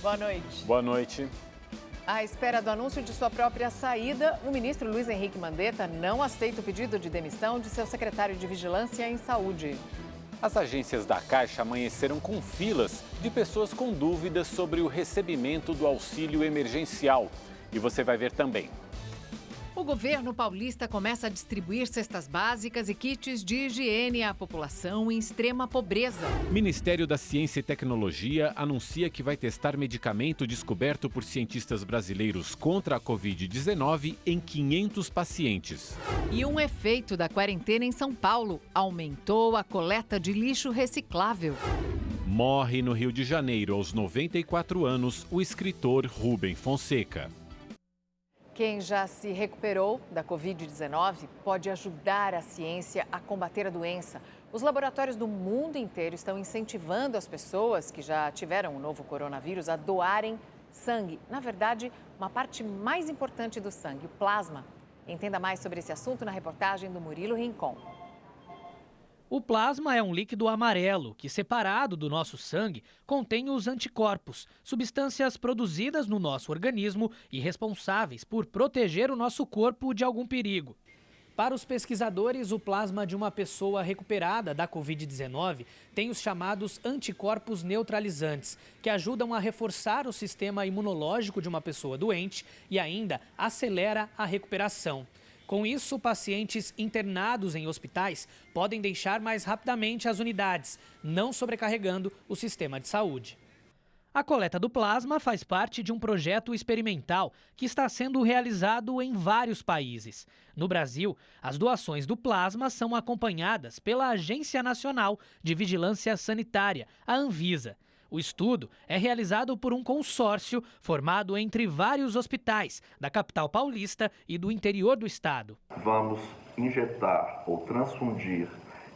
Boa noite. Boa noite. À espera do anúncio de sua própria saída, o ministro Luiz Henrique Mandetta não aceita o pedido de demissão de seu secretário de Vigilância em Saúde. As agências da Caixa amanheceram com filas de pessoas com dúvidas sobre o recebimento do auxílio emergencial. E você vai ver também. O governo paulista começa a distribuir cestas básicas e kits de higiene à população em extrema pobreza. O Ministério da Ciência e Tecnologia anuncia que vai testar medicamento descoberto por cientistas brasileiros contra a Covid-19 em 500 pacientes. E um efeito da quarentena em São Paulo: aumentou a coleta de lixo reciclável. Morre no Rio de Janeiro, aos 94 anos, o escritor Rubem Fonseca. Quem já se recuperou da Covid-19 pode ajudar a ciência a combater a doença. Os laboratórios do mundo inteiro estão incentivando as pessoas que já tiveram o novo coronavírus a doarem sangue. Na verdade, uma parte mais importante do sangue, o plasma. Entenda mais sobre esse assunto na reportagem do Murilo Rincon. O plasma é um líquido amarelo que, separado do nosso sangue, contém os anticorpos, substâncias produzidas no nosso organismo e responsáveis por proteger o nosso corpo de algum perigo. Para os pesquisadores, o plasma de uma pessoa recuperada da Covid-19 tem os chamados anticorpos neutralizantes, que ajudam a reforçar o sistema imunológico de uma pessoa doente e ainda acelera a recuperação. Com isso, pacientes internados em hospitais podem deixar mais rapidamente as unidades, não sobrecarregando o sistema de saúde. A coleta do plasma faz parte de um projeto experimental que está sendo realizado em vários países. No Brasil, as doações do plasma são acompanhadas pela Agência Nacional de Vigilância Sanitária, a Anvisa. O estudo é realizado por um consórcio formado entre vários hospitais da capital paulista e do interior do estado. Vamos injetar ou transfundir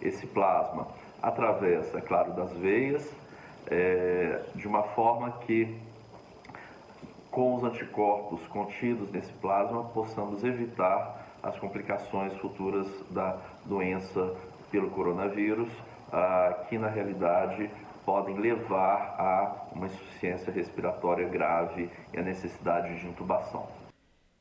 esse plasma através, é claro, das veias, de uma forma que, com os anticorpos contidos nesse plasma, possamos evitar as complicações futuras da doença pelo coronavírus, que na realidade podem levar a uma insuficiência respiratória grave e a necessidade de intubação.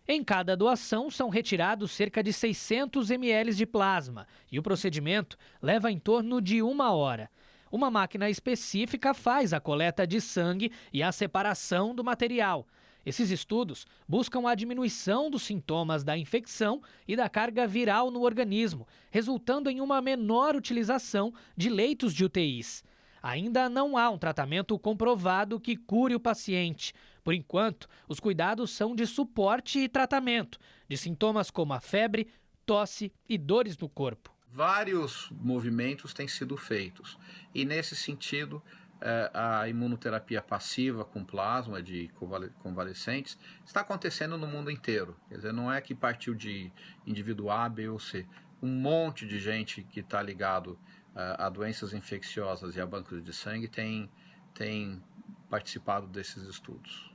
Em cada doação são retirados cerca de 600 ml de plasma e o procedimento leva em torno de 1 hora. Uma máquina específica faz a coleta de sangue e a separação do material. Esses estudos buscam a diminuição dos sintomas da infecção e da carga viral no organismo, resultando em uma menor utilização de leitos de UTIs. Ainda não há um tratamento comprovado que cure o paciente. Por enquanto, os cuidados são de suporte e tratamento de sintomas como a febre, tosse e dores no corpo. Vários movimentos têm sido feitos e, nesse sentido, a imunoterapia passiva com plasma de convalescentes está acontecendo no mundo inteiro. Quer dizer, não é que partiu de indivíduo A, B ou C. Um monte de gente que está ligado a doenças infecciosas e a bancos de sangue tem participado desses estudos.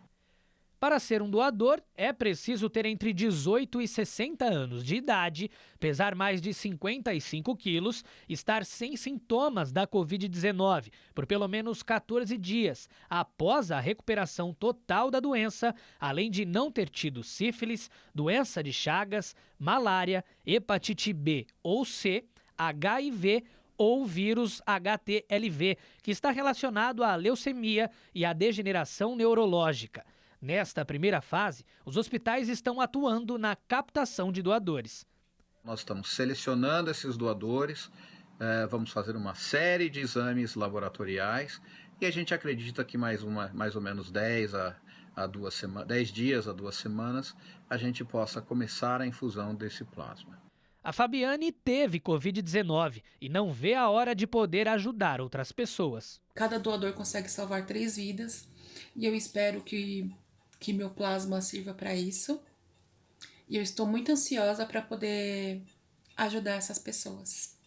Para ser um doador, é preciso ter entre 18 e 60 anos de idade, pesar mais de 55 quilos, estar sem sintomas da Covid-19 por pelo menos 14 dias após a recuperação total da doença, além de não ter tido sífilis, doença de Chagas, malária, hepatite B ou C, HIV ou vírus HTLV, que está relacionado à leucemia e à degeneração neurológica. Nesta primeira fase, os hospitais estão atuando na captação de doadores. Nós estamos selecionando esses doadores, vamos fazer uma série de exames laboratoriais e a gente acredita que mais ou menos 10 dias a 2 semanas a gente possa começar a infusão desse plasma. A Fabiane teve Covid-19 e não vê a hora de poder ajudar outras pessoas. Cada doador consegue salvar 3 vidas e eu espero que meu plasma sirva para isso. E eu estou muito ansiosa para poder ajudar essas pessoas.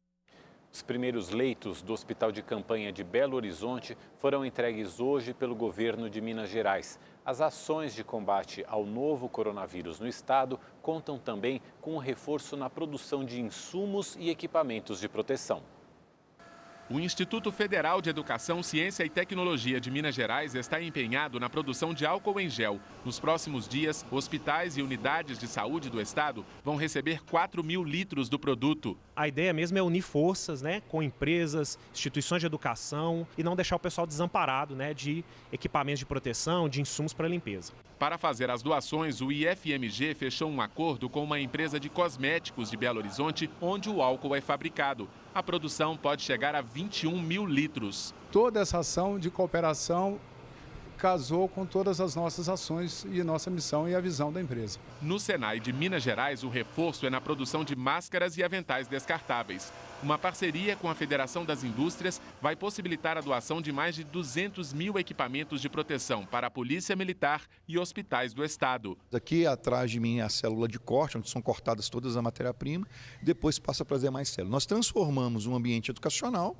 Os primeiros leitos do Hospital de Campanha de Belo Horizonte foram entregues hoje pelo governo de Minas Gerais. As ações de combate ao novo coronavírus no estado contam também com um reforço na produção de insumos e equipamentos de proteção. O Instituto Federal de Educação, Ciência e Tecnologia de Minas Gerais está empenhado na produção de álcool em gel. Nos próximos dias, hospitais e unidades de saúde do estado vão receber 4.000 litros do produto. A ideia mesmo é unir forças, com empresas, instituições de educação e não deixar o pessoal desamparado, de equipamentos de proteção, de insumos para limpeza. Para fazer as doações, o IFMG fechou um acordo com uma empresa de cosméticos de Belo Horizonte, onde o álcool é fabricado. A produção pode chegar a 21.000 litros. Toda essa ação de cooperação casou com todas as nossas ações e nossa missão e a visão da empresa. No Senai de Minas Gerais, o reforço é na produção de máscaras e aventais descartáveis. Uma parceria com a Federação das Indústrias vai possibilitar a doação de mais de 200.000 equipamentos de proteção para a Polícia Militar e hospitais do estado. Aqui atrás de mim é a célula de corte, onde são cortadas todas a matéria-prima, depois passa a fazer mais células. Nós transformamos um ambiente educacional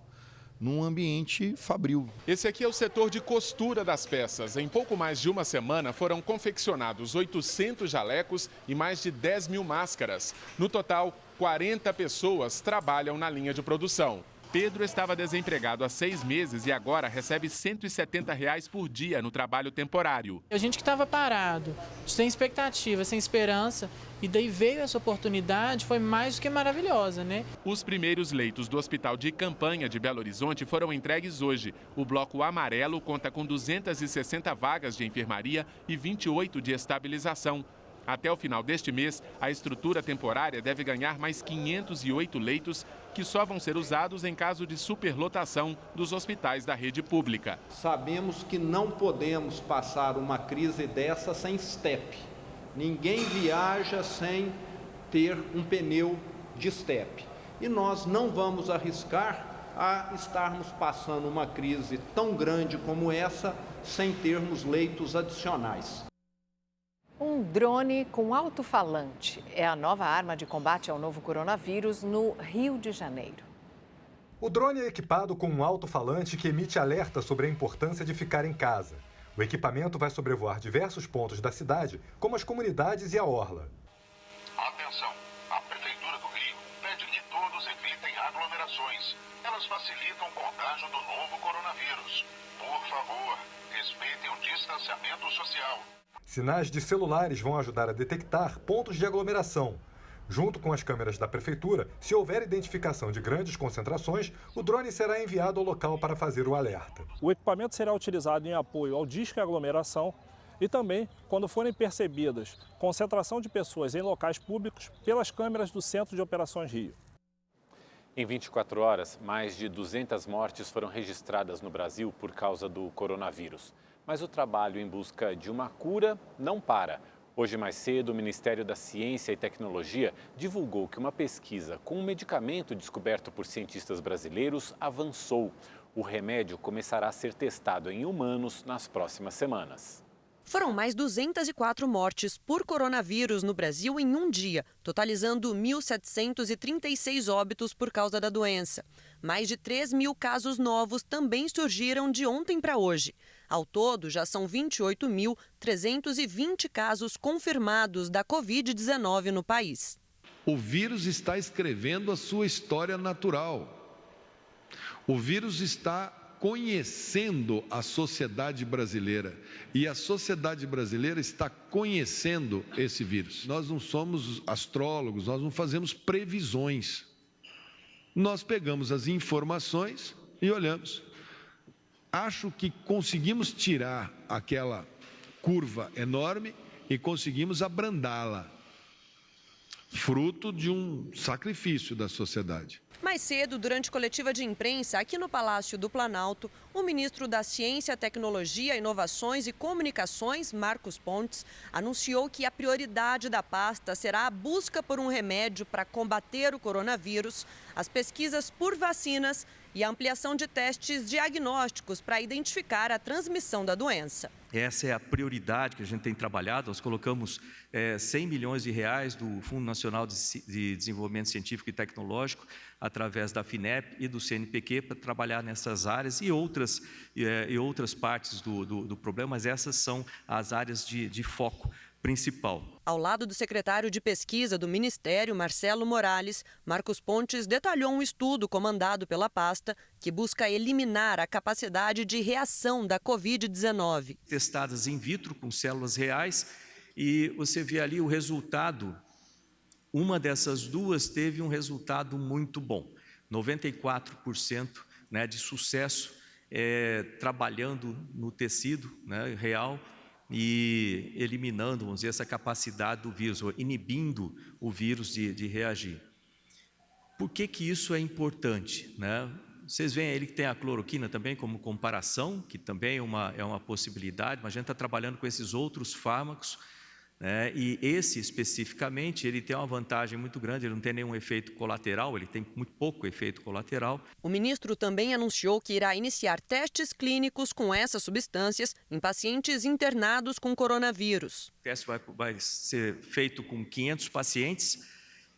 num ambiente fabril. Esse aqui é o setor de costura das peças. Em pouco mais de uma semana foram confeccionados 800 jalecos e mais de 10.000 máscaras. No total, 40 pessoas trabalham na linha de produção. Pedro estava desempregado há 6 meses e agora recebe R$ 170 por dia no trabalho temporário. A gente que estava parado, sem expectativa, sem esperança, e daí veio essa oportunidade, foi mais do que maravilhosa, Os primeiros leitos do Hospital de Campanha de Belo Horizonte foram entregues hoje. O bloco amarelo conta com 260 vagas de enfermaria e 28 de estabilização. Até o final deste mês, a estrutura temporária deve ganhar mais 508 leitos, que só vão ser usados em caso de superlotação dos hospitais da rede pública. Sabemos que não podemos passar uma crise dessa sem estepe. Ninguém viaja sem ter um pneu de estepe. E nós não vamos arriscar a estarmos passando uma crise tão grande como essa sem termos leitos adicionais. Um drone com alto-falante é a nova arma de combate ao novo coronavírus no Rio de Janeiro. O drone é equipado com um alto-falante que emite alerta sobre a importância de ficar em casa. O equipamento vai sobrevoar diversos pontos da cidade, como as comunidades e a orla. Atenção! A Prefeitura do Rio pede que todos evitem aglomerações. Elas facilitam o contágio do novo coronavírus. Por favor, respeitem o distanciamento social. Sinais de celulares vão ajudar a detectar pontos de aglomeração. Junto com as câmeras da Prefeitura, se houver identificação de grandes concentrações, o drone será enviado ao local para fazer o alerta. O equipamento será utilizado em apoio ao disco aglomeração e também quando forem percebidas concentração de pessoas em locais públicos pelas câmeras do Centro de Operações Rio. Em 24 horas, mais de 200 mortes foram registradas no Brasil por causa do coronavírus. Mas o trabalho em busca de uma cura não para. Hoje mais cedo, o Ministério da Ciência e Tecnologia divulgou que uma pesquisa com um medicamento descoberto por cientistas brasileiros avançou. O remédio começará a ser testado em humanos nas próximas semanas. Foram mais 204 mortes por coronavírus no Brasil em um dia, totalizando 1.736 óbitos por causa da doença. Mais de 3.000 casos novos também surgiram de ontem para hoje. Ao todo, já são 28.320 casos confirmados da Covid-19 no país. O vírus está escrevendo a sua história natural. O vírus está conhecendo a sociedade brasileira e a sociedade brasileira está conhecendo esse vírus. Nós não somos astrólogos, nós não fazemos previsões. Nós pegamos as informações e olhamos. Acho que conseguimos tirar aquela curva enorme e conseguimos abrandá-la, fruto de um sacrifício da sociedade. Mais cedo, durante coletiva de imprensa aqui no Palácio do Planalto, o ministro da Ciência, Tecnologia, Inovações e Comunicações, Marcos Pontes, anunciou que a prioridade da pasta será a busca por um remédio para combater o coronavírus, as pesquisas por vacinas e a ampliação de testes diagnósticos para identificar a transmissão da doença. Essa é a prioridade que a gente tem trabalhado. Nós colocamos 100 milhões de reais do Fundo Nacional de Desenvolvimento Científico e Tecnológico, através da FINEP e do CNPq, para trabalhar nessas áreas e outras partes do problema, mas essas são as áreas de foco principal. Ao lado do secretário de Pesquisa do Ministério, Marcelo Morales, Marcos Pontes detalhou um estudo comandado pela pasta que busca eliminar a capacidade de reação da Covid-19. Testadas in vitro com células reais e você vê ali o resultado. Uma dessas duas teve um resultado muito bom, 94% de sucesso trabalhando no tecido real e eliminando, vamos dizer, essa capacidade do vírus, ou inibindo o vírus de reagir. Por que isso é importante? Vocês veem aí que tem a cloroquina também como comparação, que também é uma possibilidade, mas a gente está trabalhando com esses outros fármacos, e esse especificamente, ele tem uma vantagem muito grande, ele não tem nenhum efeito colateral, ele tem muito pouco efeito colateral. O ministro também anunciou que irá iniciar testes clínicos com essas substâncias em pacientes internados com coronavírus. O teste vai ser feito com 500 pacientes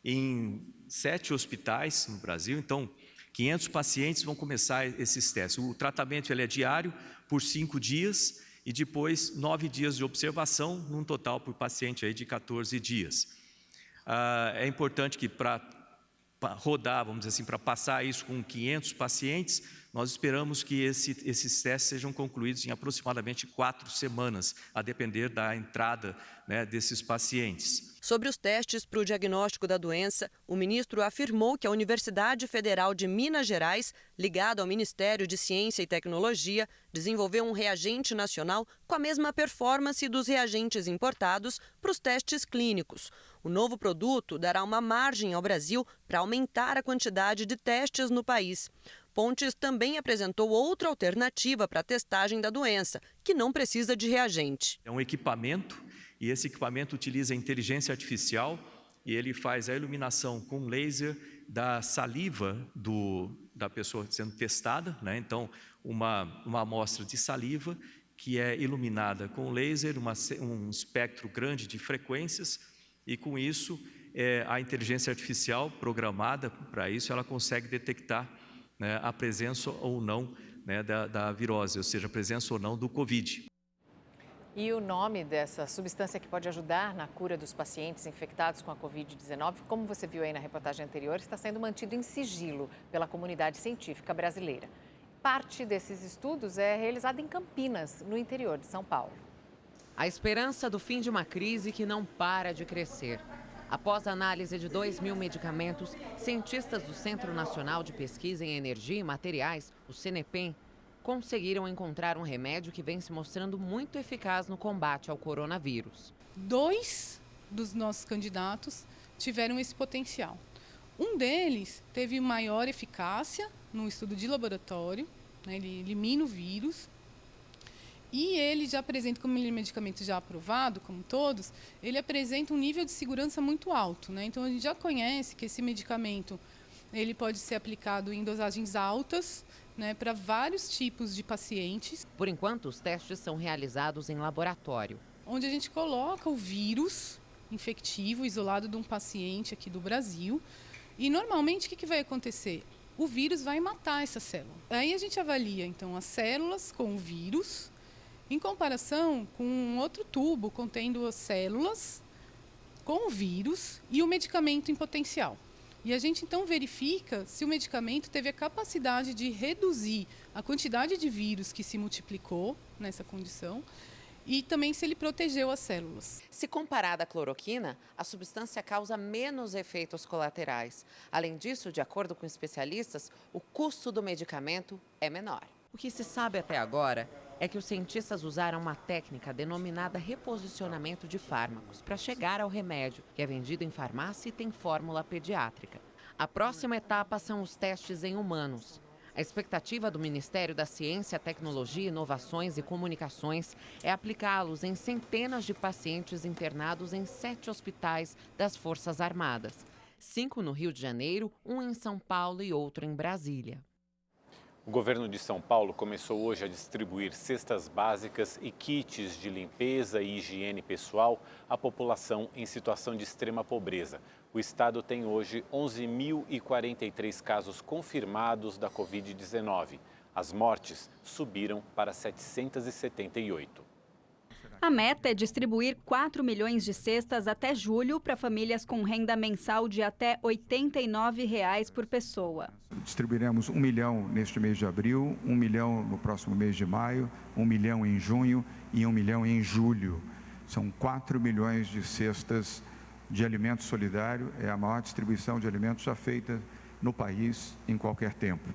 em 7 hospitais no Brasil, então 500 pacientes vão começar esses testes. O tratamento ele é diário, por 5 dias, e depois 9 dias de observação, num total por paciente aí de 14 dias. É importante que para rodar, vamos dizer assim, para passar isso com 500 pacientes, nós esperamos que esses testes sejam concluídos em aproximadamente 4 semanas, a depender da entrada desses pacientes. Sobre os testes para o diagnóstico da doença, o ministro afirmou que a Universidade Federal de Minas Gerais, ligada ao Ministério de Ciência e Tecnologia, desenvolveu um reagente nacional com a mesma performance dos reagentes importados para os testes clínicos. O novo produto dará uma margem ao Brasil para aumentar a quantidade de testes no país. Pontes também apresentou outra alternativa para a testagem da doença, que não precisa de reagente. É um equipamento, e esse equipamento utiliza inteligência artificial e ele faz a iluminação com laser da saliva da pessoa sendo testada, Então, uma amostra de saliva que é iluminada com laser, um espectro grande de frequências, e com isso a inteligência artificial programada para isso, ela consegue detectar a presença ou não da virose, ou seja, a presença ou não do Covid. E o nome dessa substância que pode ajudar na cura dos pacientes infectados com a Covid-19, como você viu aí na reportagem anterior, está sendo mantido em sigilo pela comunidade científica brasileira. Parte desses estudos é realizada em Campinas, no interior de São Paulo. A esperança do fim de uma crise que não para de crescer. Após a análise de 2.000 medicamentos, cientistas do Centro Nacional de Pesquisa em Energia e Materiais, o CNPEM, conseguiram encontrar um remédio que vem se mostrando muito eficaz no combate ao coronavírus. 2 dos nossos candidatos tiveram esse potencial. Um deles teve maior eficácia no estudo de laboratório, ele elimina o vírus. E ele já apresenta, como ele é medicamento já aprovado, como todos, ele apresenta um nível de segurança muito alto, Então, a gente já conhece que esse medicamento ele pode ser aplicado em dosagens altas, para vários tipos de pacientes. Por enquanto, os testes são realizados em laboratório, onde a gente coloca o vírus infectivo isolado de um paciente aqui do Brasil. E, normalmente, o que vai acontecer? O vírus vai matar essa célula. Aí a gente avalia, então, as células com o vírus, em comparação com um outro tubo contendo as células com o vírus e o medicamento em potencial. E a gente então verifica se o medicamento teve a capacidade de reduzir a quantidade de vírus que se multiplicou nessa condição e também se ele protegeu as células. Se comparada à cloroquina, a substância causa menos efeitos colaterais. Além disso, de acordo com especialistas, o custo do medicamento é menor. O que se sabe até agora é que os cientistas usaram uma técnica denominada reposicionamento de fármacos para chegar ao remédio, que é vendido em farmácia e tem fórmula pediátrica. A próxima etapa são os testes em humanos. A expectativa do Ministério da Ciência, Tecnologia, Inovações e Comunicações é aplicá-los em centenas de pacientes internados em 7 hospitais das Forças Armadas. 5 no Rio de Janeiro, 1 em São Paulo e outro em Brasília. O governo de São Paulo começou hoje a distribuir cestas básicas e kits de limpeza e higiene pessoal à população em situação de extrema pobreza. O estado tem hoje 11.043 casos confirmados da Covid-19. As mortes subiram para 778. A meta é distribuir 4 milhões de cestas até julho para famílias com renda mensal de até R$ 89 por pessoa. Distribuiremos 1 milhão neste mês de abril, 1 milhão no próximo mês de maio, 1 milhão em junho e 1 milhão em julho. São 4 milhões de cestas de alimento solidário. É a maior distribuição de alimentos já feita no país em qualquer tempo.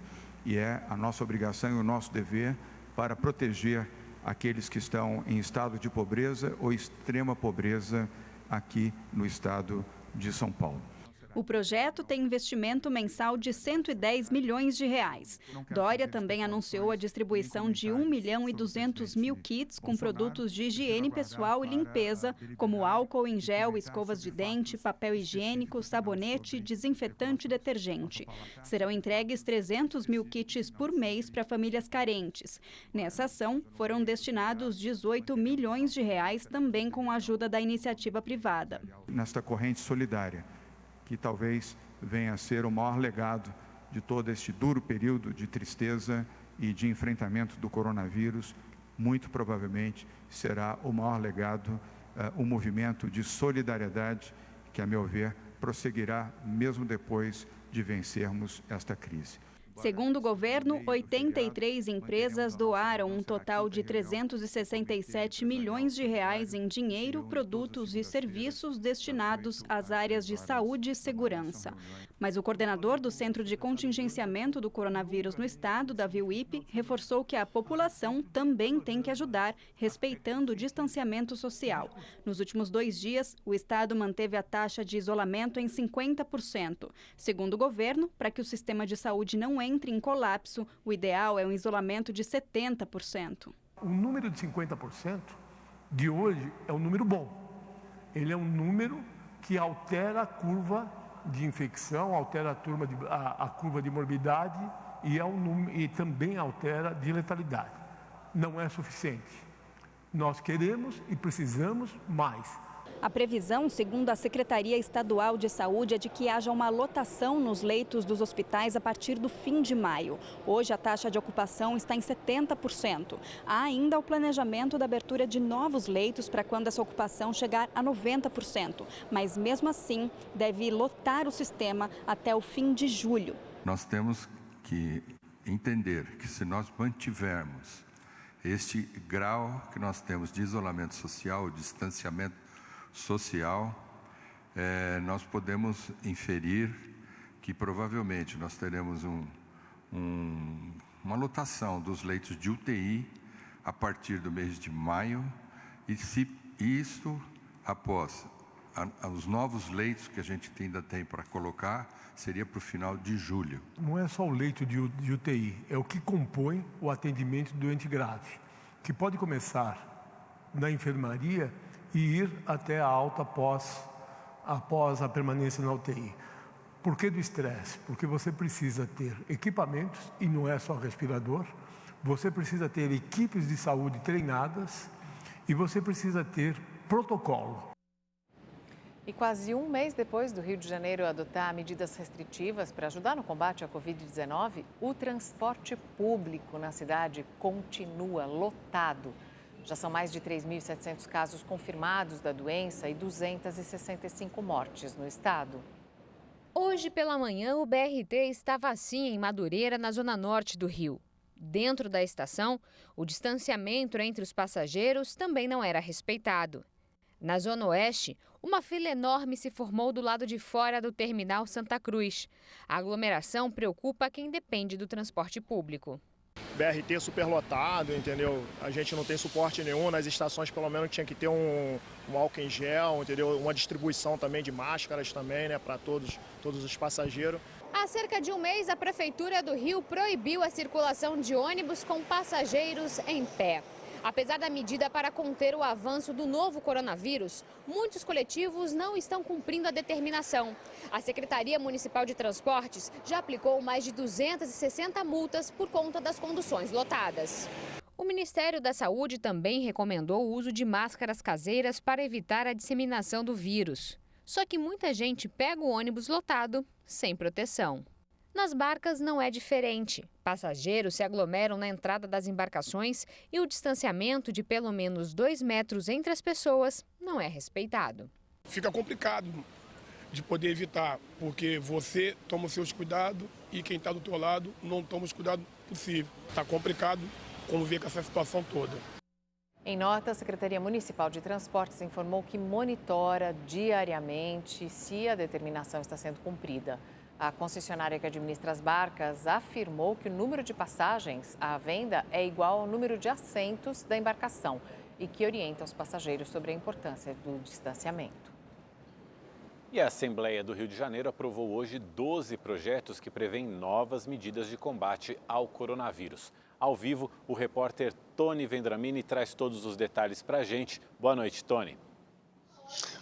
E é a nossa obrigação e o nosso dever para proteger aqueles que estão em estado de pobreza ou extrema pobreza aqui no estado de São Paulo. O projeto tem investimento mensal de R$ 110 milhões. Dória também anunciou a distribuição de 1 milhão e 200 mil kits com produtos de higiene pessoal e limpeza, como álcool em gel, escovas de dente, papel higiênico, sabonete, desinfetante e detergente. Serão entregues 300 mil kits por mês para famílias carentes. Nessa ação, foram destinados R$ 18 milhões, também com a ajuda da iniciativa privada. Nesta corrente solidária, que talvez venha a ser o maior legado de todo este duro período de tristeza e de enfrentamento do coronavírus, muito provavelmente será o maior legado, o movimento de solidariedade que, a meu ver, prosseguirá mesmo depois de vencermos esta crise. Segundo o governo, 83 empresas doaram um total de R$ 367 milhões em dinheiro, produtos e serviços destinados às áreas de saúde e segurança. Mas o coordenador do Centro de Contingenciamento do Coronavírus no Estado, Davi Wippe, reforçou que a população também tem que ajudar, respeitando o distanciamento social. Nos últimos 2 dias, o Estado manteve a taxa de isolamento em 50%. Segundo o governo, para que o sistema de saúde não entre em colapso, o ideal é um isolamento de 70%. O número de 50% de hoje é um número bom. Ele é um número que altera a curva de infecção, altera a curva de morbidade e também altera de letalidade. Não é suficiente. Nós queremos e precisamos mais. A previsão, segundo a Secretaria Estadual de Saúde, é de que haja uma lotação nos leitos dos hospitais a partir do fim de maio. Hoje, a taxa de ocupação está em 70%. Há ainda o planejamento da abertura de novos leitos para quando essa ocupação chegar a 90%. Mas, mesmo assim, deve lotar o sistema até o fim de julho. Nós temos que entender que, se nós mantivermos este grau que nós temos de isolamento social, distanciamento social, nós podemos inferir que provavelmente nós teremos uma lotação dos leitos de UTI a partir do mês de maio, e se isso, após os novos leitos que a gente ainda tem para colocar, seria para o final de julho. Não é só o leito de UTI, é o que compõe o atendimento do doente grave, que pode começar na enfermaria e ir até a alta após a permanência na UTI. Por que do estresse? Porque você precisa ter equipamentos, e não é só respirador, você precisa ter equipes de saúde treinadas e você precisa ter protocolo. E quase um mês depois do Rio de Janeiro adotar medidas restritivas para ajudar no combate à Covid-19, o transporte público na cidade continua lotado. Já são mais de 3.700 casos confirmados da doença e 265 mortes no estado. Hoje pela manhã, o BRT estava assim em Madureira, na zona norte do Rio. Dentro da estação, o distanciamento entre os passageiros também não era respeitado. Na zona oeste, uma fila enorme se formou do lado de fora do terminal Santa Cruz. A aglomeração preocupa quem depende do transporte público. BRT superlotado, entendeu? A gente não tem suporte nenhum, nas estações pelo menos tinha que ter um álcool em gel, entendeu? Uma distribuição também de máscaras também, né, para todos os passageiros. Há cerca de um mês, a Prefeitura do Rio proibiu a circulação de ônibus com passageiros em pé. Apesar da medida para conter o avanço do novo coronavírus, muitos coletivos não estão cumprindo a determinação. A Secretaria Municipal de Transportes já aplicou mais de 260 multas por conta das conduções lotadas. O Ministério da Saúde também recomendou o uso de máscaras caseiras para evitar a disseminação do vírus. Só que muita gente pega o ônibus lotado sem proteção. Nas barcas não é diferente. Passageiros se aglomeram na entrada das embarcações e o distanciamento de pelo menos 2 metros entre as pessoas não é respeitado. Fica complicado de poder evitar, porque você toma os seus cuidados e quem está do teu lado não toma os cuidados possíveis. Está complicado conviver com essa situação toda. Em nota, a Secretaria Municipal de Transportes informou que monitora diariamente se a determinação está sendo cumprida. A concessionária que administra as barcas afirmou que o número de passagens à venda é igual ao número de assentos da embarcação e que orienta os passageiros sobre a importância do distanciamento. E a Assembleia do Rio de Janeiro aprovou hoje 12 projetos que prevêem novas medidas de combate ao coronavírus. Ao vivo, o repórter Tony Vendramini traz todos os detalhes para a gente. Boa noite, Tony.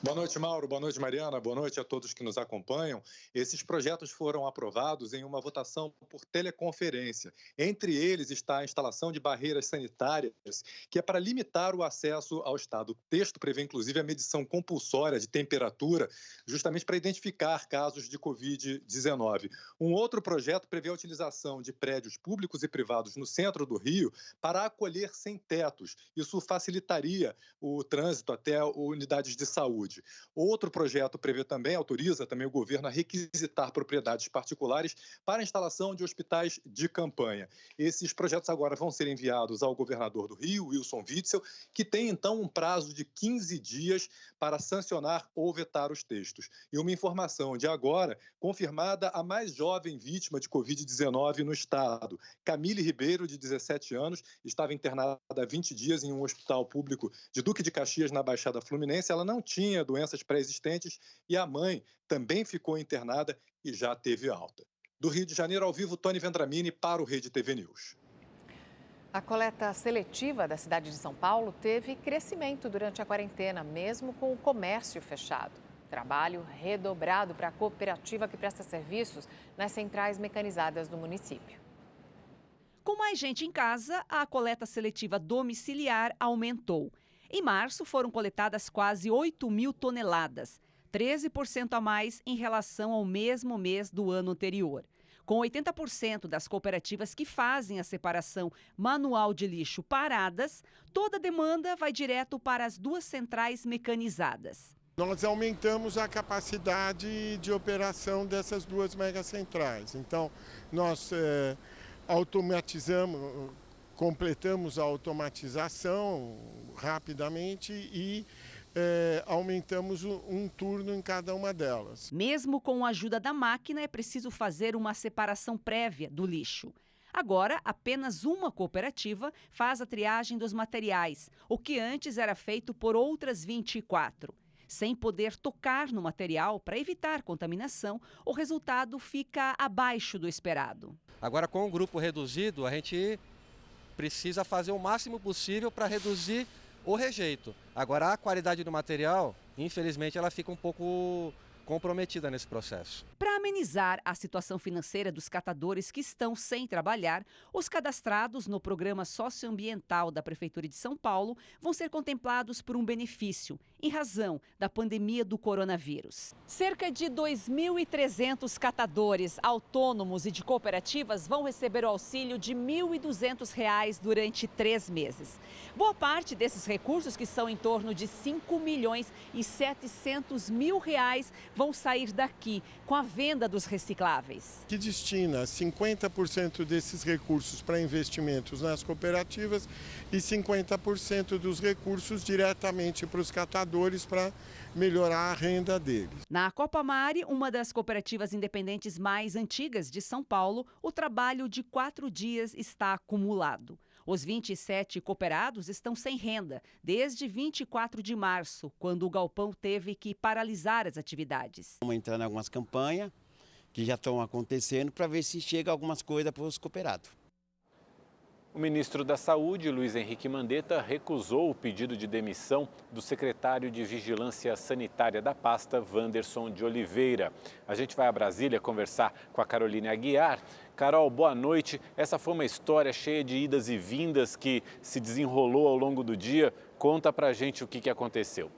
Boa noite, Mauro. Boa noite, Mariana. Boa noite a todos que nos acompanham. Esses projetos foram aprovados em uma votação por teleconferência. Entre eles está a instalação de barreiras sanitárias, que é para limitar o acesso ao estado. O texto prevê, inclusive, a medição compulsória de temperatura, justamente para identificar casos de Covid-19. Um outro projeto prevê a utilização de prédios públicos e privados no centro do Rio para acolher sem-tetos. Isso facilitaria o trânsito até unidades de saúde. Outro projeto autoriza também o governo a requisitar propriedades particulares para a instalação de hospitais de campanha. Esses projetos agora vão ser enviados ao governador do Rio, Wilson Witzel, que tem então um prazo de 15 dias para sancionar ou vetar os textos. E uma informação de agora, confirmada a mais jovem vítima de Covid-19 no estado. Camille Ribeiro, de 17 anos, estava internada há 20 dias em um hospital público de Duque de Caxias, na Baixada Fluminense. Ela não tinha doenças pré-existentes e a mãe também ficou internada e já teve alta. Do Rio de Janeiro, ao vivo, Tony Vendramini para o Rede TV News. A coleta seletiva da cidade de São Paulo teve crescimento durante a quarentena, mesmo com o comércio fechado. Trabalho redobrado para a cooperativa que presta serviços nas centrais mecanizadas do município. Com mais gente em casa, a coleta seletiva domiciliar aumentou. Em março, foram coletadas quase 8 mil toneladas, 13% a mais em relação ao mesmo mês do ano anterior. Com 80% das cooperativas que fazem a separação manual de lixo paradas, toda a demanda vai direto para as 2 centrais mecanizadas. Nós aumentamos a capacidade de operação dessas 2 megacentrais. Então, nós completamos a automatização rapidamente e aumentamos um turno em cada uma delas. Mesmo com a ajuda da máquina, é preciso fazer uma separação prévia do lixo. Agora, apenas uma cooperativa faz a triagem dos materiais, o que antes era feito por outras 24. Sem poder tocar no material para evitar contaminação, o resultado fica abaixo do esperado. Agora, com o grupo reduzido, a gente precisa fazer o máximo possível para reduzir o rejeito. Agora, a qualidade do material, infelizmente, ela fica um pouco comprometida nesse processo. Para amenizar a situação financeira dos catadores que estão sem trabalhar, os cadastrados no programa socioambiental da Prefeitura de São Paulo vão ser contemplados por um benefício, em razão da pandemia do coronavírus. Cerca de 2.300 catadores autônomos e de cooperativas vão receber o auxílio de R$ 1.200 durante 3 meses. Boa parte desses recursos, que são em torno de R$ 5.700.000, vão sair daqui com a venda dos recicláveis. Que destina 50% desses recursos para investimentos nas cooperativas e 50% dos recursos diretamente para os catadores para melhorar a renda deles. Na Copamare, uma das cooperativas independentes mais antigas de São Paulo, o trabalho de 4 dias está acumulado. Os 27 cooperados estão sem renda desde 24 de março, quando o galpão teve que paralisar as atividades. Estamos entrando em algumas campanhas que já estão acontecendo para ver se chega algumas coisas para os cooperados. O ministro da Saúde, Luiz Henrique Mandetta, recusou o pedido de demissão do secretário de Vigilância Sanitária da pasta, Wanderson de Oliveira. A gente vai a Brasília conversar com a Carolina Aguiar. Carol, boa noite. Essa foi uma história cheia de idas e vindas que se desenrolou ao longo do dia. Conta pra gente o que aconteceu.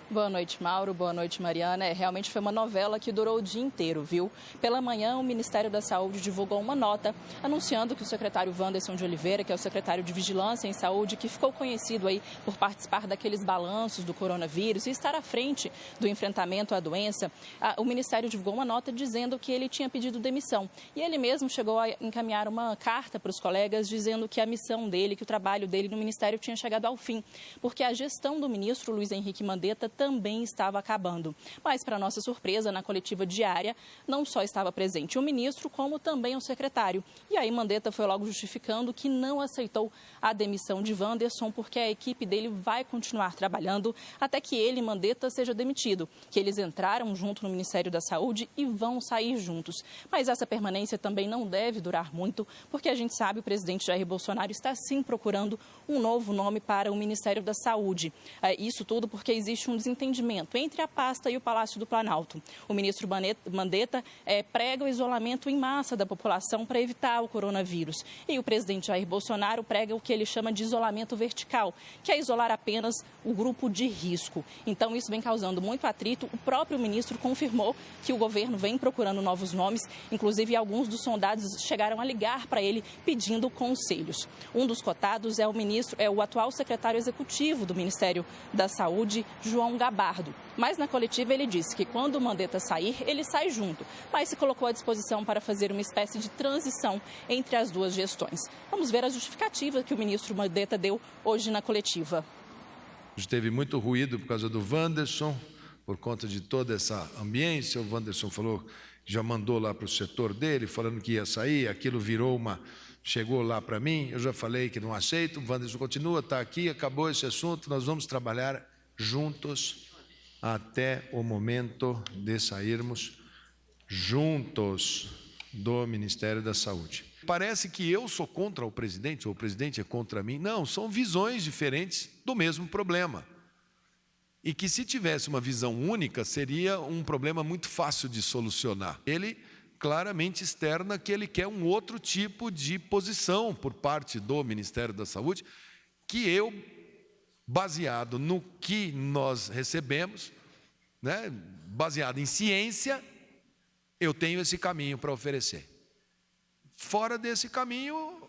Boa noite, Mauro. Boa noite, Mariana. Realmente foi uma novela que durou o dia inteiro, viu? Pela manhã, o Ministério da Saúde divulgou uma nota anunciando que o secretário Wanderson de Oliveira, que é o secretário de Vigilância em Saúde, que ficou conhecido aí por participar daqueles balanços do coronavírus e estar à frente do enfrentamento à doença, o Ministério divulgou uma nota dizendo que ele tinha pedido demissão. E ele mesmo chegou a encaminhar uma carta para os colegas dizendo que a missão dele, que o trabalho dele no Ministério tinha chegado ao fim, porque a gestão do ministro Luiz Henrique Mandetta também estava acabando. Mas, para nossa surpresa, na coletiva diária, não só estava presente o ministro, como também o secretário. E aí Mandetta foi logo justificando que não aceitou a demissão de Wanderson, porque a equipe dele vai continuar trabalhando até que ele, Mandetta, seja demitido. Que eles entraram junto no Ministério da Saúde e vão sair juntos. Mas essa permanência também não deve durar muito, porque a gente sabe que o presidente Jair Bolsonaro está sim procurando um novo nome para o Ministério da Saúde. Isso tudo porque existe um desentendimento entre a pasta e o Palácio do Planalto. O ministro Mandetta prega o isolamento em massa da população para evitar o coronavírus. E o presidente Jair Bolsonaro prega o que ele chama de isolamento vertical, que é isolar apenas o grupo de risco. Então, isso vem causando muito atrito. O próprio ministro confirmou que o governo vem procurando novos nomes, inclusive alguns dos sondados chegaram a ligar para ele pedindo conselhos. Um dos cotados é o atual secretário executivo do Ministério da Saúde, João Gabardo. Mas na coletiva ele disse que quando o Mandetta sair, ele sai junto, mas se colocou à disposição para fazer uma espécie de transição entre as duas gestões. Vamos ver a justificativa que o ministro Mandetta deu hoje na coletiva. Teve muito ruído por causa do Wanderson, por conta de toda essa ambiência. O Wanderson falou que já mandou lá para o setor dele, falando que ia sair, aquilo chegou lá para mim, eu já falei que não aceito, o Wanderson continua, está aqui, acabou esse assunto, nós vamos trabalhar juntos até o momento de sairmos juntos do Ministério da Saúde. Parece que eu sou contra o presidente, ou o presidente é contra mim. Não, são visões diferentes do mesmo problema. E que se tivesse uma visão única, seria um problema muito fácil de solucionar. Ele claramente externa que ele quer um outro tipo de posição por parte do Ministério da Saúde, que eu, baseado no que nós recebemos, né, baseado em ciência, eu tenho esse caminho para oferecer. Fora desse caminho,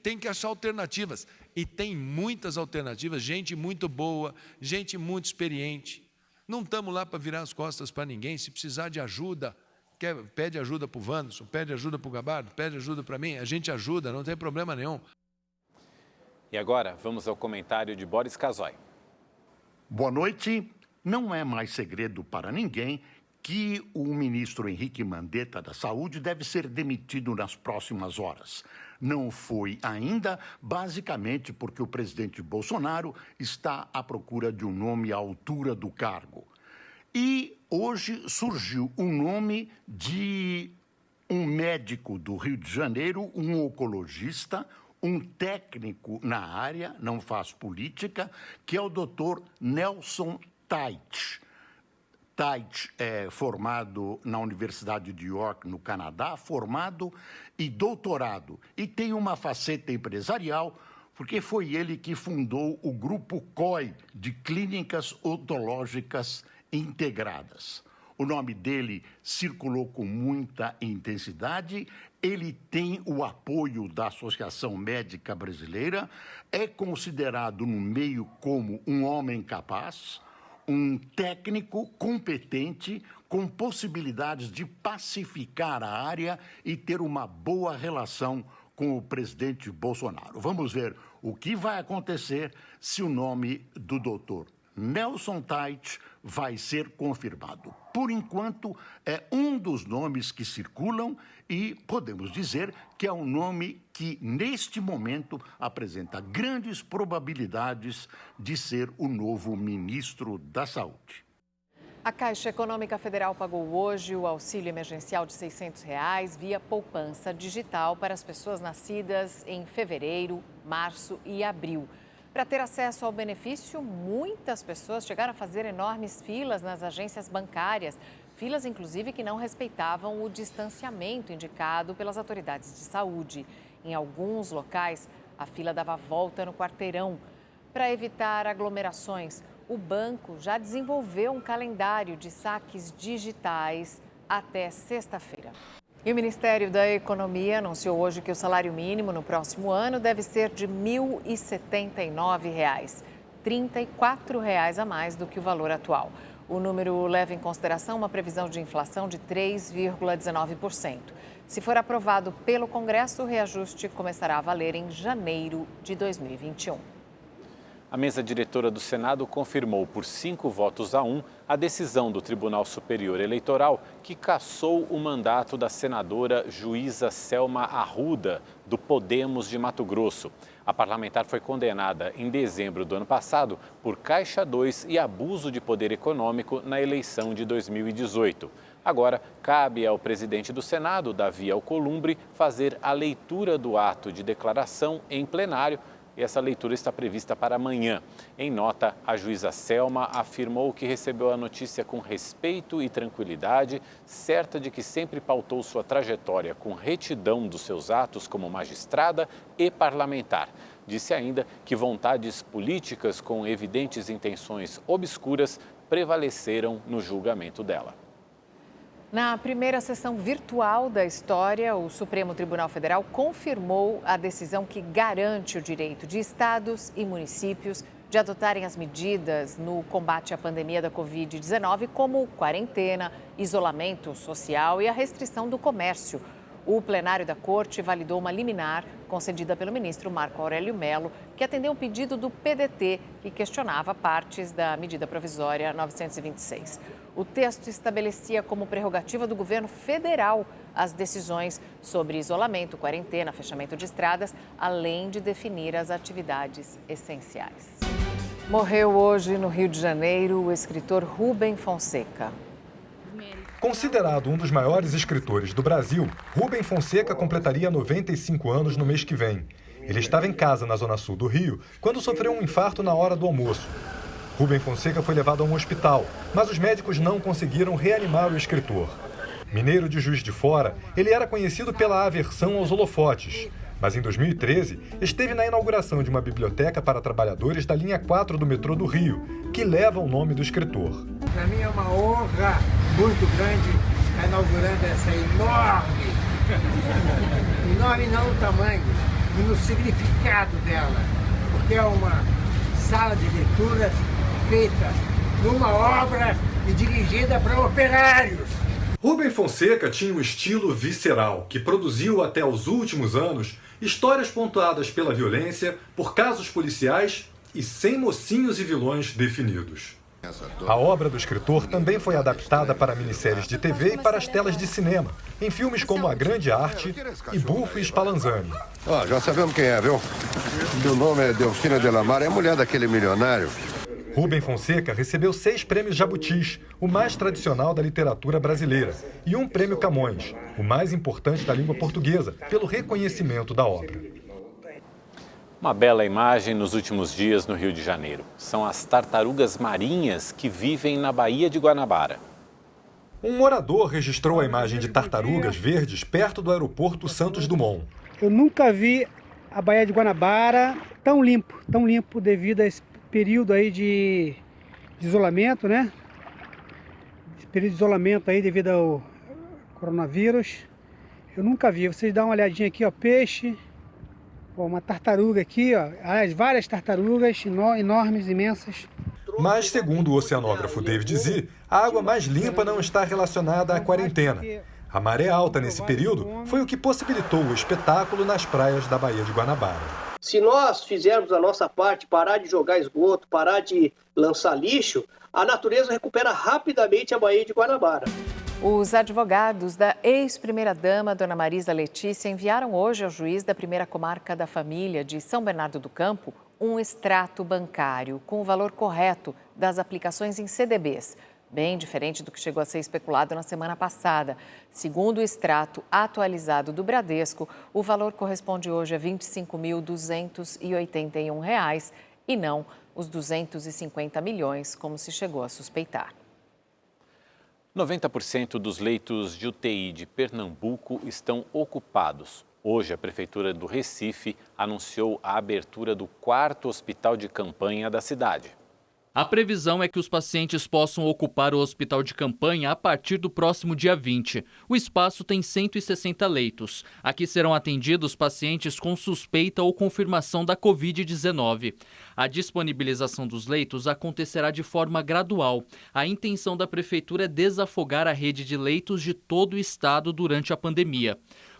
tem que achar alternativas. E tem muitas alternativas, gente muito boa, gente muito experiente. Não estamos lá para virar as costas para ninguém. Se precisar de ajuda, pede ajuda para o Wanderson, pede ajuda para o Gabardo, pede ajuda para mim, a gente ajuda, não tem problema nenhum. E agora, vamos ao comentário de Boris Casoy. Boa noite. Não é mais segredo para ninguém que o ministro Henrique Mandetta da Saúde deve ser demitido nas próximas horas. Não foi ainda, basicamente porque o presidente Bolsonaro está à procura de um nome à altura do cargo. E hoje surgiu o nome de um médico do Rio de Janeiro, um oncologista, um técnico na área, não faz política, que é o Dr. Nelson Teich. Teich é formado na Universidade de York, no Canadá, formado e doutorado. E tem uma faceta empresarial, porque foi ele que fundou o Grupo COI, de Clínicas Odontológicas Integradas. O nome dele circulou com muita intensidade, ele tem o apoio da Associação Médica Brasileira, é considerado no meio como um homem capaz, um técnico competente, com possibilidades de pacificar a área e ter uma boa relação com o presidente Bolsonaro. Vamos ver o que vai acontecer se o nome do doutor Nelson Teich vai ser confirmado. Por enquanto, é um dos nomes que circulam e podemos dizer que é um nome que, neste momento, apresenta grandes probabilidades de ser o novo ministro da Saúde. A Caixa Econômica Federal pagou hoje o auxílio emergencial de R$ 600 via poupança digital para as pessoas nascidas em fevereiro, março e abril. Para ter acesso ao benefício, muitas pessoas chegaram a fazer enormes filas nas agências bancárias, filas inclusive que não respeitavam o distanciamento indicado pelas autoridades de saúde. Em alguns locais, a fila dava volta no quarteirão. Para evitar aglomerações, o banco já desenvolveu um calendário de saques digitais até sexta-feira. E o Ministério da Economia anunciou hoje que o salário mínimo no próximo ano deve ser de R$ 1.079, R$ 34 a mais do que o valor atual. O número leva em consideração uma previsão de inflação de 3,19%. Se for aprovado pelo Congresso, o reajuste começará a valer em janeiro de 2021. A mesa diretora do Senado confirmou por 5 votos a 1 a decisão do Tribunal Superior Eleitoral que cassou o mandato da senadora juíza Selma Arruda, do Podemos de Mato Grosso. A parlamentar foi condenada em dezembro do ano passado por Caixa 2 e abuso de poder econômico na eleição de 2018. Agora, cabe ao presidente do Senado, Davi Alcolumbre, fazer a leitura do ato de declaração em plenário. E essa leitura está prevista para amanhã. Em nota, a juíza Selma afirmou que recebeu a notícia com respeito e tranquilidade, certa de que sempre pautou sua trajetória com retidão dos seus atos como magistrada e parlamentar. Disse ainda que vontades políticas com evidentes intenções obscuras prevaleceram no julgamento dela. Na primeira sessão virtual da história, o Supremo Tribunal Federal confirmou a decisão que garante o direito de estados e municípios de adotarem as medidas no combate à pandemia da Covid-19, como quarentena, isolamento social e a restrição do comércio. O plenário da Corte validou uma liminar concedida pelo ministro Marco Aurélio Mello, que atendeu um pedido do PDT, que questionava partes da medida provisória 926. O texto estabelecia como prerrogativa do governo federal as decisões sobre isolamento, quarentena, fechamento de estradas, além de definir as atividades essenciais. Morreu hoje no Rio de Janeiro o escritor Rubem Fonseca. Considerado um dos maiores escritores do Brasil, Rubem Fonseca completaria 95 anos no mês que vem. Ele estava em casa na zona sul do Rio quando sofreu um infarto na hora do almoço. Rubem Fonseca foi levado a um hospital, mas os médicos não conseguiram reanimar o escritor. Mineiro de Juiz de Fora, ele era conhecido pela aversão aos holofotes. Mas em 2013, esteve na inauguração de uma biblioteca para trabalhadores da linha 4 do metrô do Rio, que leva o nome do escritor. Para mim é uma honra muito grande estar inaugurando essa enorme não no tamanho, e no significado dela, porque é uma sala de leitura feita numa obra e dirigida para operários. Rubem Fonseca tinha um estilo visceral, que produziu até os últimos anos histórias pontuadas pela violência, por casos policiais e sem mocinhos e vilões definidos. A obra do escritor também foi adaptada para minisséries de TV e para as telas de cinema, em filmes como A Grande Arte e Bufo e Spallanzani. Já sabemos quem é, viu? O nome é Delfina Delamar, é a mulher daquele milionário. Rubem Fonseca recebeu 6 prêmios Jabutis, o mais tradicional da literatura brasileira, e um prêmio Camões, o mais importante da língua portuguesa, pelo reconhecimento da obra. Uma bela imagem nos últimos dias no Rio de Janeiro. São as tartarugas marinhas que vivem na Baía de Guanabara. Um morador registrou a imagem de tartarugas verdes perto do aeroporto Santos Dumont. Eu nunca vi a Baía de Guanabara tão limpo devido a esse período aí de isolamento, né? Esse período de isolamento aí devido ao coronavírus. Eu nunca vi. Vocês dão uma olhadinha aqui, ó, peixe, ó, uma tartaruga aqui, ó, as várias tartarugas enormes, imensas. Mas, segundo o oceanógrafo David Zi, a água mais limpa não está relacionada à quarentena. A maré alta nesse período foi o que possibilitou o espetáculo nas praias da Baía de Guanabara. Se nós fizermos a nossa parte, parar de jogar esgoto, parar de lançar lixo, a natureza recupera rapidamente a Baía de Guanabara. Os advogados da ex-primeira-dama, Dona Marisa Letícia, enviaram hoje ao juiz da primeira comarca da família de São Bernardo do Campo um extrato bancário com o valor correto das aplicações em CDBs, bem diferente do que chegou a ser especulado na semana passada. Segundo o extrato atualizado do Bradesco, o valor corresponde hoje a R$ 25.281 e não os 250 milhões, como se chegou a suspeitar. 90% dos leitos de UTI de Pernambuco estão ocupados. Hoje, a Prefeitura do Recife anunciou a abertura do 4º hospital de campanha da cidade. A previsão é que os pacientes possam ocupar o hospital de campanha a partir do próximo dia 20. O espaço tem 160 leitos. Aqui serão atendidos pacientes com suspeita ou confirmação da Covid-19. A disponibilização dos leitos acontecerá de forma gradual. A intenção da Prefeitura é desafogar a rede de leitos de todo o estado durante a pandemia.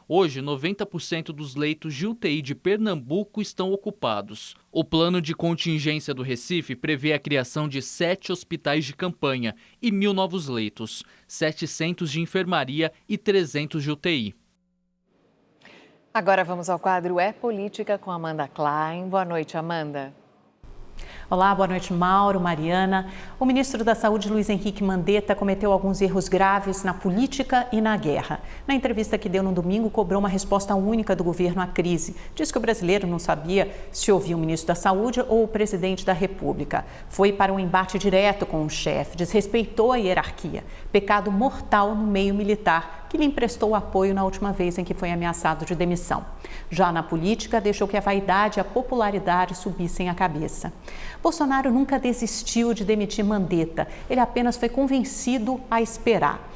Hoje, 90% dos leitos de UTI de Pernambuco estão ocupados. O plano de contingência do Recife prevê a criação de 7 hospitais de campanha e 1.000 novos leitos, 700 de enfermaria e 300 de UTI. Agora vamos ao quadro É Política com Amanda Klein. Boa noite, Amanda. Olá, boa noite, Mauro, Mariana. O ministro da Saúde, Luiz Henrique Mandetta, cometeu alguns erros graves na política e na guerra. Na entrevista que deu no domingo, cobrou uma resposta única do governo à crise. Diz que o brasileiro não sabia se ouvia o ministro da Saúde ou o presidente da República. Foi para um embate direto com o chefe, desrespeitou a hierarquia. Pecado mortal no meio militar, que lhe emprestou apoio na última vez em que foi ameaçado de demissão. Já na política, deixou que a vaidade e a popularidade subissem a cabeça. Bolsonaro nunca desistiu de demitir Mandetta, ele apenas foi convencido a esperar.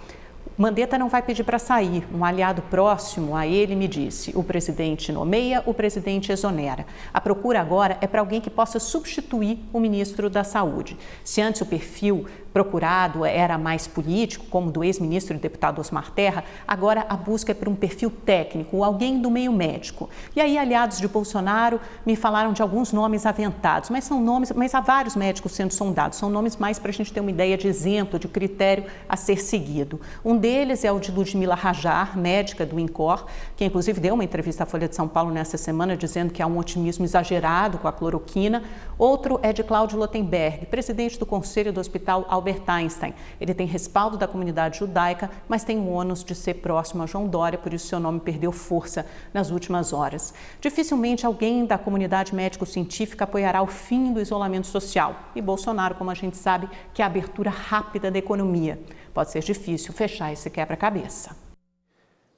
Mandetta não vai pedir para sair. Um aliado próximo a ele me disse: o presidente nomeia, o presidente exonera. A procura agora é para alguém que possa substituir o ministro da Saúde. Se antes o perfil procurado era mais político, como do ex-ministro e deputado Osmar Terra, agora a busca é por um perfil técnico, alguém do meio médico. E aí, aliados de Bolsonaro me falaram de alguns nomes aventados, mas há vários médicos sendo sondados. São nomes mais para a gente ter uma ideia de exemplo, de critério a ser seguido. Um deles é o de Ludmila Rajar, médica do INCOR, que inclusive deu uma entrevista à Folha de São Paulo nesta semana dizendo que há um otimismo exagerado com a cloroquina. Outro é de Cláudio Lotenberg, presidente do Conselho do Hospital Albert Einstein. Ele tem respaldo da comunidade judaica, mas tem o ônus de ser próximo a João Dória, por isso seu nome perdeu força nas últimas horas. Dificilmente alguém da comunidade médico-científica apoiará o fim do isolamento social. E Bolsonaro, como a gente sabe, quer a abertura rápida da economia. Pode ser difícil fechar esse quebra-cabeça.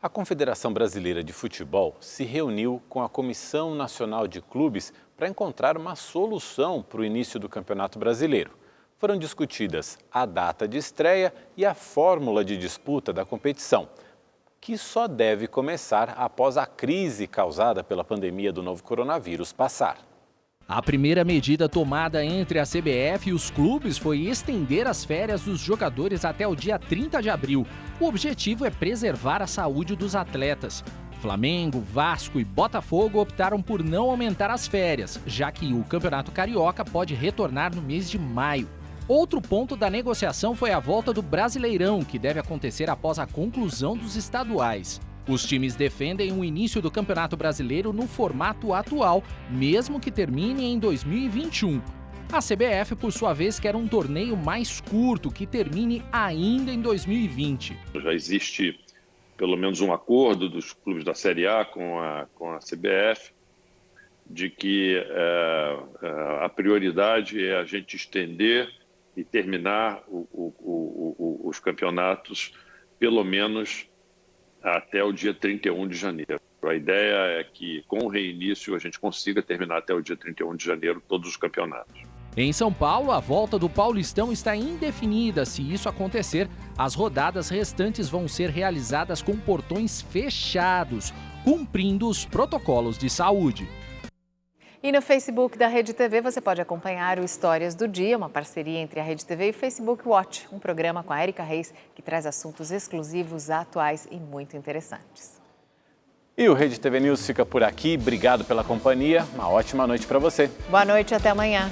A Confederação Brasileira de Futebol se reuniu com a Comissão Nacional de Clubes para encontrar uma solução para o início do Campeonato Brasileiro. Foram discutidas a data de estreia e a fórmula de disputa da competição, que só deve começar após a crise causada pela pandemia do novo coronavírus passar. A primeira medida tomada entre a CBF e os clubes foi estender as férias dos jogadores até o dia 30 de abril. O objetivo é preservar a saúde dos atletas. Flamengo, Vasco e Botafogo optaram por não aumentar as férias, já que o Campeonato Carioca pode retornar no mês de maio. Outro ponto da negociação foi a volta do Brasileirão, que deve acontecer após a conclusão dos estaduais. Os times defendem o início do Campeonato Brasileiro no formato atual, mesmo que termine em 2021. A CBF, por sua vez, quer um torneio mais curto, que termine ainda em 2020. Já existe pelo menos um acordo dos clubes da Série A com a CBF, de que a prioridade é a gente estender e terminar os campeonatos pelo menos até o dia 31 de janeiro. A ideia é que, com o reinício, a gente consiga terminar até o dia 31 de janeiro todos os campeonatos. Em São Paulo, a volta do Paulistão está indefinida. Se isso acontecer, as rodadas restantes vão ser realizadas com portões fechados, cumprindo os protocolos de saúde. E no Facebook da Rede TV você pode acompanhar o Histórias do Dia, uma parceria entre a Rede TV e o Facebook Watch, um programa com a Érica Reis que traz assuntos exclusivos, atuais e muito interessantes. E o Rede TV News fica por aqui. Obrigado pela companhia. Uma ótima noite para você. Boa noite e até amanhã.